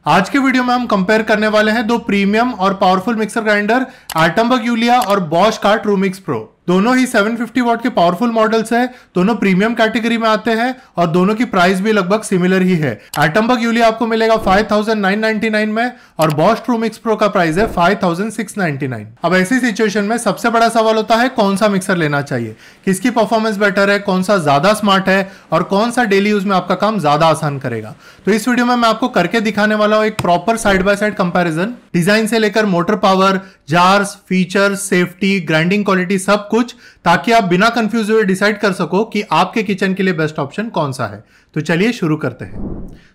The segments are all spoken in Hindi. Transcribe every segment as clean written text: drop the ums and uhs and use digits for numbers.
आज के वीडियो में हम कंपेयर करने वाले हैं दो प्रीमियम और powerful mixer grinder Atomberg Yulia और बॉश का ट्रूमिक्स प्रो। दोनों ही 750 वॉट के पावरफुल मॉडल्स है, दोनों प्रीमियम कैटेगरी में आते हैं और दोनों की प्राइस भी लगभग सिमिलर ही है। एटमबर्ग यूलिया आपको मिलेगा 5999 में और बॉश ट्रूमिक्स प्रो का प्राइस है 5699। अब ऐसी सिचुएशन में सबसे बड़ा सवाल होता है कौन सा मिक्सर लेना चाहिए, किसकी परफॉर्मेंस बेटर है, कौन सा ज्यादा स्मार्ट है और कौन सा डेली यूज में आपका काम ज्यादा आसान करेगा। तो इस वीडियो में मैं आपको करके दिखाने वाला हूं एक proper side by side comparison, design से लेकर motor power, jars, features, safety, grinding quality सब कुछ, ताकि आप बिना कंफ्यूज हुए डिसाइड कर सको कि आपके किचन के लिए बेस्ट ऑप्शन कौन सा है। तो चलिए शुरू करते हैं।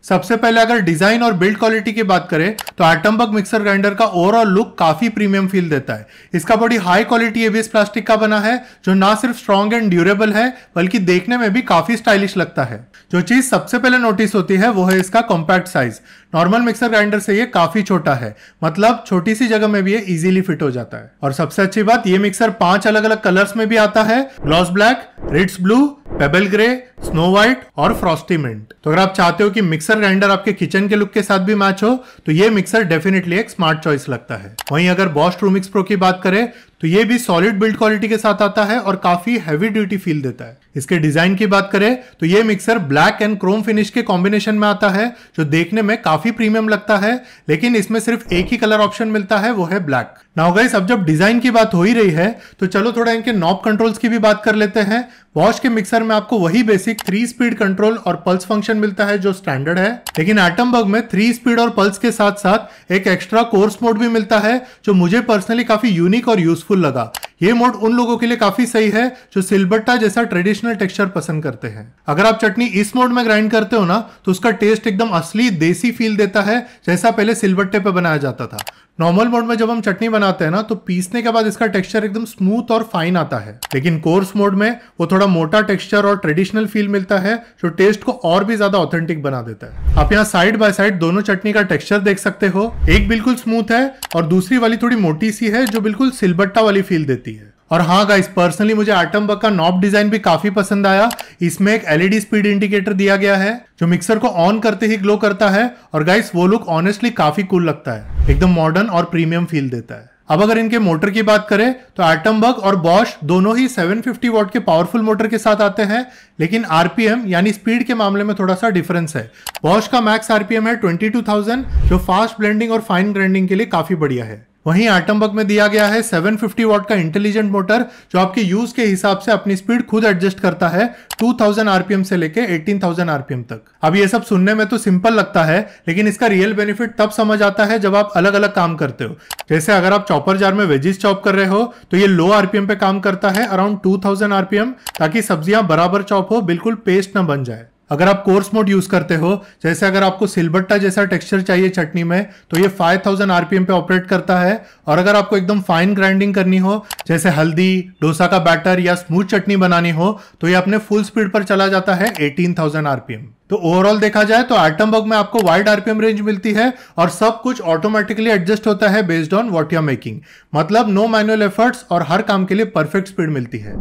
सबसे पहले अगर डिजाइन और बिल्ड क्वालिटी की बात करें तो एटमबर्ग मिक्सर ग्राइंडर का ओवरऑल लुक काफी प्रीमियम फील देता है। इसका body high quality ABS plastic का बना है जो ना सिर्फ स्ट्रॉन्ग एंड ड्यूरेबल है बल्कि देखने में भी काफी स्टाइलिश लगता है। जो चीज सबसे पहले नोटिस होती है वो है इसका compact size. Normal mixer grinder से ये काफी छोटा है, मतलब छोटी सी जगह में भी ये इजीली फिट हो जाता है। और सबसे अच्छी बात, ये मिक्सर 5 अलग अलग कलर्स में भी आता है, gloss black, Ritz blue, pebble grey, snow white और फ्रॉस्टी मिंट। तो अगर आप चाहते हो कि मिक्सर ग्राइंडर आपके किचन के लुक के साथ भी मैच हो तो ये मिक्सर डेफिनेटली एक स्मार्ट चॉइस लगता है। वहीं अगर बॉश ट्रूमिक्स प्रो की बात करें तो ये भी सॉलिड बिल्ड क्वालिटी के साथ आता है और काफी हैवी ड्यूटी फील देता है। इसके डिजाइन की बात करें तो ये mixer black and Chrome finish के कॉम्बिनेशन में आता है जो देखने में काफी प्रीमियम लगता है, लेकिन इसमें सिर्फ एक ही कलर ऑप्शन मिलता है, वो है ब्लैक। नाउ गाइस, अब जब डिजाइन की बात हो ही रही है तो चलो थोड़ा इनके नॉब कंट्रोल्स की भी बात कर लेते हैं। बॉश के मिक्सर में आपको वही बेसिक 3 स्पीड कंट्रोल और पल्स फंक्शन मिलता है जो स्टैंडर्ड है, लेकिन एटमबर्ग में 3 स्पीड और पल्स के साथ साथ एक एक्स्ट्रा कोर्स मोड भी मिलता है जो मुझे पर्सनली काफी यूनिक और यूजफुल लगा। ये मोड उन लोगों के लिए काफी सही है जो सिलबट्टा जैसा ट्रेडिशनल टेक्सचर पसंद करते हैं। अगर आप चटनी इस मोड में ग्राइंड करते हो ना तो उसका टेस्ट एकदम असली देसी फील देता है जैसा पहले सिलबट्टे पे बनाया जाता था। नॉर्मल मोड में जब हम चटनी बनाते हैं ना तो पीसने के बाद इसका टेक्सचर एकदम स्मूथ और फाइन आता है, लेकिन कोर्स मोड में वो थोड़ा मोटा टेक्सचर और ट्रेडिशनल फील मिलता है जो टेस्ट को और भी ज्यादा ऑथेंटिक बना देता है। आप यहाँ साइड बाय साइड दोनों चटनी का टेक्सचर देख सकते हो, एक बिल्कुल स्मूथ है और दूसरी वाली थोड़ी मोटी सी है जो बिल्कुल सिलबट्टा वाली फील देती है। और हाँ गाइस, पर्सनली मुझे एटमबर्ग का नॉब डिजाइन भी काफी पसंद आया। इसमें एक एलईडी स्पीड इंडिकेटर दिया गया है जो मिक्सर को ऑन करते ही ग्लो करता है और गाइस वो लुक ऑनेस्टली काफी कूल लगता है, एकदम मॉडर्न और प्रीमियम फील देता है। अब अगर इनके मोटर की बात करें तो एटमबर्ग और बॉश दोनों ही 750 वॉट के पावरफुल मोटर के साथ आते हैं, लेकिन आरपीएम यानी स्पीड के मामले में थोड़ा सा डिफरेंस है। बॉश का मैक्स आरपीएम है 22,000 जो फास्ट ब्लेंडिंग और फाइन ग्राइंडिंग के लिए काफी बढ़िया है। वहीं एटमबर्ग में दिया गया है 750 वॉट का इंटेलिजेंट मोटर जो आपके यूज के हिसाब से अपनी स्पीड खुद एडजस्ट करता है 2000 आरपीएम से लेके 18,000 आरपीएम तक। अब ये सब सुनने में तो सिंपल लगता है, लेकिन इसका रियल बेनिफिट तब समझ आता है जब आप अलग अलग काम करते हो। जैसे अगर आप चॉपर जार में वेजिस चॉप कर रहे हो तो ये लो आरपीएम पे काम करता है अराउंड 2000 आरपीएम, ताकि सब्जियां बराबर चॉप हो, बिल्कुल पेस्ट ना बन जाए। अगर आप कोर्स मोड यूज करते हो, जैसे अगर आपको सिलबट्टा जैसा टेक्सचर चाहिए चटनी में, तो ये 5000 आरपीएम पे ऑपरेट करता है। और अगर आपको एकदम फाइन ग्राइंडिंग करनी हो, जैसे हल्दी, डोसा का बैटर या स्मूथ चटनी बनानी हो, तो ये अपने फुल स्पीड पर चला जाता है 18,000 आरपीएम। तो ओवरऑल देखा जाए तो एटमबर्ग में आपको वाइड आरपीएम रेंज मिलती है और सब कुछ ऑटोमेटिकली एडजस्ट होता है based on what you are making, मतलब नो मैनुअल एफर्ट्स और हर काम के लिए परफेक्ट स्पीड मिलती है।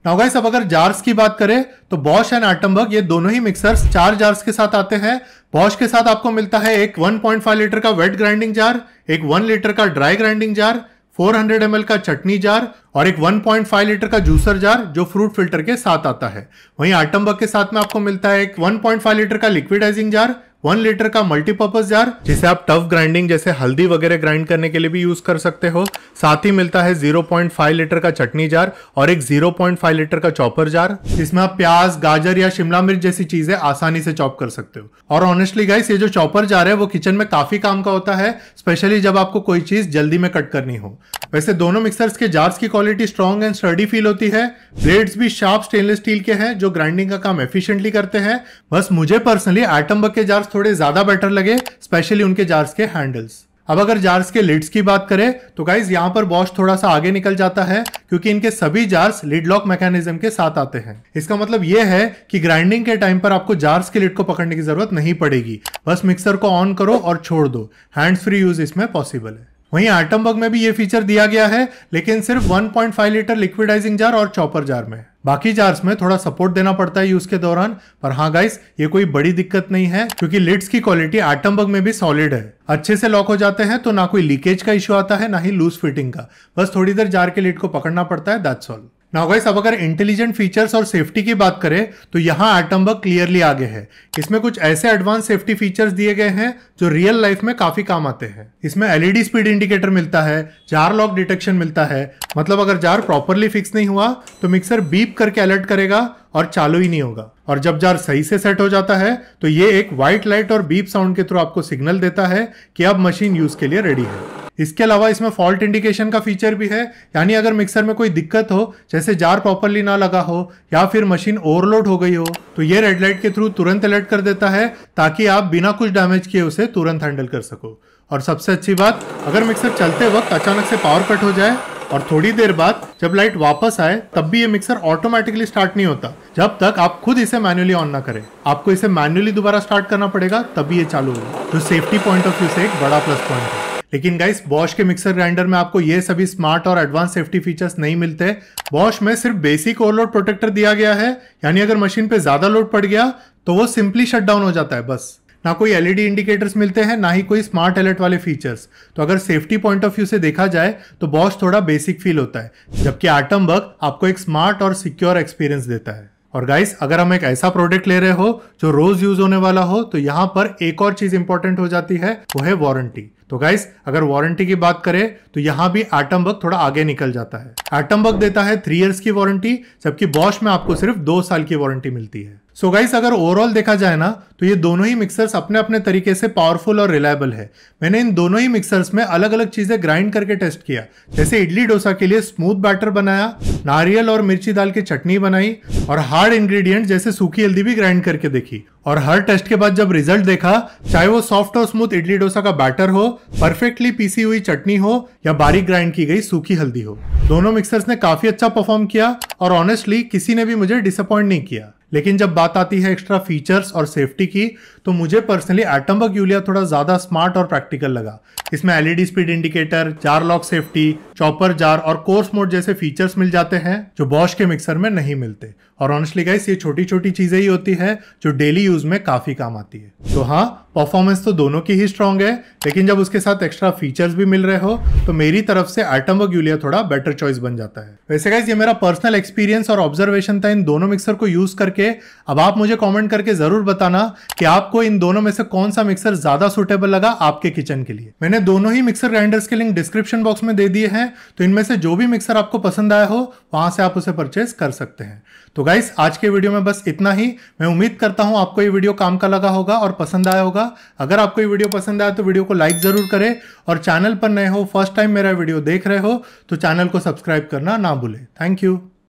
नाउ गाइस, अब अगर जार्स की बात करें तो बॉश एंड एटमबर्ग ये दोनों ही मिक्सर्स 4 जार्स के साथ आते हैं। बॉश के साथ आपको मिलता है एक 1.5 लीटर का वेट ग्राइंडिंग जार, एक 1 लीटर का ड्राई ग्राइंडिंग जार, 400 ml का चटनी जार और एक 1.5 लीटर का जूसर जार जो फ्रूट फिल्टर के साथ आता है। वहीं एटमबर्ग के साथ में आपको मिलता है एक 1.5 लीटर का लिक्विडाइजिंग जार, 1 लीटर का मल्टीपर्पज जार जिसे आप टफ ग्राइंडिंग जैसे हल्दी वगैरह ग्राइंड करने के लिए भी यूज कर सकते हो। साथ ही मिलता है 0.5 लीटर का चटनी जार और एक 0.5 लीटर का चॉपर जार जिसमें आप प्याज, गाजर या शिमला मिर्च जैसी चीजें आसानी से चॉप कर सकते हो। और ऑनेस्टली गाइस, ये जो चॉपर जार है वो किचन में काफी काम का होता है, स्पेशली जब आपको कोई चीज जल्दी में कट करनी हो। वैसे दोनों मिक्सर्स के जार्स की quality strong and sturdy feel होती है। ब्लेड्स भी शार्प स्टेनलेस स्टील के हैं जो ग्राइंडिंग का काम एफिशिएंटली करते हैं। बस मुझे पर्सनली एटमबर्ग के जार्स थोड़े ज्यादा बेटर लगे, स्पेशली उनके जार्स के हैंडल्स। अब अगर जार्स के लिड्स की बात करें तो गाइस यहाँ पर बॉश थोड़ा सा आगे निकल जाता है क्योंकि इनके सभी जार्स लिड लॉक मैकेनिज्म के साथ आते हैं। इसका मतलब यह है कि ग्राइंडिंग के टाइम पर आपको जार्स के लिड को पकड़ने की जरूरत नहीं पड़ेगी, बस मिक्सर को ऑन करो और छोड़ दो। हैंड्स फ्री यूज इसमें पॉसिबल है। वहीं एटमबर्ग में भी ये फीचर दिया गया है, लेकिन सिर्फ 1.5 लीटर लिक्विडाइजिंग जार और चॉपर जार में। बाकी जार्स में थोड़ा सपोर्ट देना पड़ता है यूज के दौरान, पर हाँ गाइस ये कोई बड़ी दिक्कत नहीं है क्योंकि लिड्स की क्वालिटी एटमबग में भी सॉलिड है, अच्छे से लॉक हो जाते हैं, तो ना कोई लीकेज का इश्यू आता है ना ही लूज फिटिंग का, बस थोड़ी देर जार के लिड को पकड़ना पड़ता है, दैट्स ऑल। नाउ गाइस अब अगर इंटेलिजेंट फीचर्स और सेफ्टी की बात करें तो यहाँ एटमबग क्लियरली आगे है। इसमें कुछ ऐसे एडवांस सेफ्टी फीचर्स दिए गए हैं जो रियल लाइफ में काफी काम आते हैं। इसमें एलईडी स्पीड इंडिकेटर मिलता है, जार लॉक डिटेक्शन मिलता है, मतलब अगर जार प्रॉपरली फिक्स नहीं हुआ तो मिक्सर बीप करके अलर्ट करेगा और चालू ही नहीं होगा, और जब जार सही से सेट हो जाता है तो ये एक व्हाइट लाइट और बीप साउंड के थ्रू आपको सिग्नल देता है कि अब मशीन यूज के लिए रेडी है। इसके अलावा इसमें फॉल्ट इंडिकेशन का फीचर भी है, यानी अगर मिक्सर में कोई दिक्कत हो, जैसे जार प्रॉपरली ना लगा हो या फिर मशीन ओवरलोड हो गई हो, तो ये रेड लाइट के थ्रू तुरंत अलर्ट कर देता है ताकि आप बिना कुछ डैमेज किए उसे तुरंत हैंडल कर सको। और सबसे अच्छी बात, अगर मिक्सर चलते वक्त अचानक से पावर कट हो जाए और थोड़ी देर बाद जब लाइट वापस आए तब भी ये मिक्सर ऑटोमेटिकली स्टार्ट नहीं होता जब तक आप खुद इसे मैन्युअली ऑन ना करें। आपको इसे मैन्युअली दोबारा स्टार्ट करना पड़ेगा तभी ये चालू होगा, जो सेफ्टी पॉइंट ऑफ व्यू से एक बड़ा प्लस पॉइंट है। लेकिन गाइस बॉश के मिक्सर ग्राइंडर में आपको ये सभी स्मार्ट और एडवांस सेफ्टी फीचर्स नहीं मिलते। बॉश में सिर्फ बेसिक ओवरलोड प्रोटेक्टर दिया गया है, यानी अगर मशीन पे ज्यादा लोड पड़ गया तो वो सिंपली शट डाउन हो जाता है बस। ना कोई एलईडी इंडिकेटर्स मिलते हैं, ना ही कोई स्मार्ट अलर्ट वाले फीचर्स। तो अगर सेफ्टी पॉइंट ऑफ व्यू से देखा जाए तो बॉश थोड़ा बेसिक फील होता है, जबकि एटमबग आपको एक स्मार्ट और सिक्योर एक्सपीरियंस देता है। और गाइस अगर हम एक ऐसा प्रोडक्ट ले रहे हो जो रोज यूज होने वाला हो तो यहाँ पर एक और चीज इंपॉर्टेंट हो जाती है, वो है वारंटी। तो गाइस अगर वारंटी की बात करें तो यहाँ भी एटमबग थोड़ा आगे निकल जाता है। एटमबग देता है 3 इयर्स की वारंटी, जबकि बॉश में आपको सिर्फ 2 साल की वारंटी मिलती है। सो गाइस अगर ओवरऑल देखा जाए ना तो ये दोनों ही मिक्सर्स अपने अपने तरीके से पावरफुल और रिलायबल है। मैंने इन दोनों ही मिक्सर्स में अलग अलग चीजें ग्राइंड करके टेस्ट किया, जैसे इडली डोसा के लिए स्मूथ बैटर बनाया, नारियल और मिर्ची दाल की चटनी बनाई, और हार्ड इंग्रेडिएंट जैसे सूखी हल्दी भी ग्राइंड करके देखी। और हर टेस्ट के बाद जब रिजल्ट देखा, चाहे वो सॉफ्ट और स्मूथ इडली डोसा का बैटर हो, परफेक्टली पीसी हुई चटनी हो या बारीक ग्राइंड की गई सूखी हल्दी हो, दोनों मिक्सर्स ने काफी अच्छा परफॉर्म किया और ऑनेस्टली किसी ने भी मुझे डिसअपॉइंट नहीं किया। लेकिन जब बात आती है एक्स्ट्रा फीचर्स और सेफ्टी की तो मुझे पर्सनली एटमबग यूलिया थोड़ा ज्यादा स्मार्ट और प्रैक्टिकल लगा। इसमें LED speed indicator, jar lock safety, chopper jar और कोर्स मोड जैसे फीचर्स मिल जाते हैं जो बॉश के मिक्सर में नहीं मिलते। और ऑनेस्टली गाइस ये छोटी छोटी चीजें ही होती है जो डेली यूज में काफी काम आती है। तो हाँ, परफॉर्मेंस तो दोनों की ही स्ट्रांग है, लेकिन जब उसके साथ एक्स्ट्रा फीचर्स भी मिल रहे हो तो मेरी तरफ से एटमबग यूलिया थोड़ा बेटर चॉइस बन जाता है। वैसे गाइस ये मेरा पर्सनल एक्सपीरियंस और ऑब्जर्वेशन था इन दोनों मिक्सर को यूज करके। अब आप मुझे कमेंट करके जरूर बताना कि आपको इन दोनों में से कौन सा मिक्सर ज्यादा सुटेबल लगा आपके किचन के लिए। मैंने दोनों ही मिक्सर ग्राइंडर्स के लिंक डिस्क्रिप्शन बॉक्स में दे दिए हैं, तो इनमें से जो भी मिक्सर आपको पसंद आया हो वहां से आप उसे परचेज कर सकते हैं। तो गाइस आज के वीडियो में बस इतना ही। मैं उम्मीद करता हूं आपको ये वीडियो काम का लगा होगा और पसंद आया होगा। अगर आपको ये वीडियो पसंद आया तो वीडियो को लाइक जरूर करें, और चैनल पर नए हो, फर्स्ट टाइम मेरा वीडियो देख रहे हो तो चैनल को सब्सक्राइब करना ना भूलें। Thank you.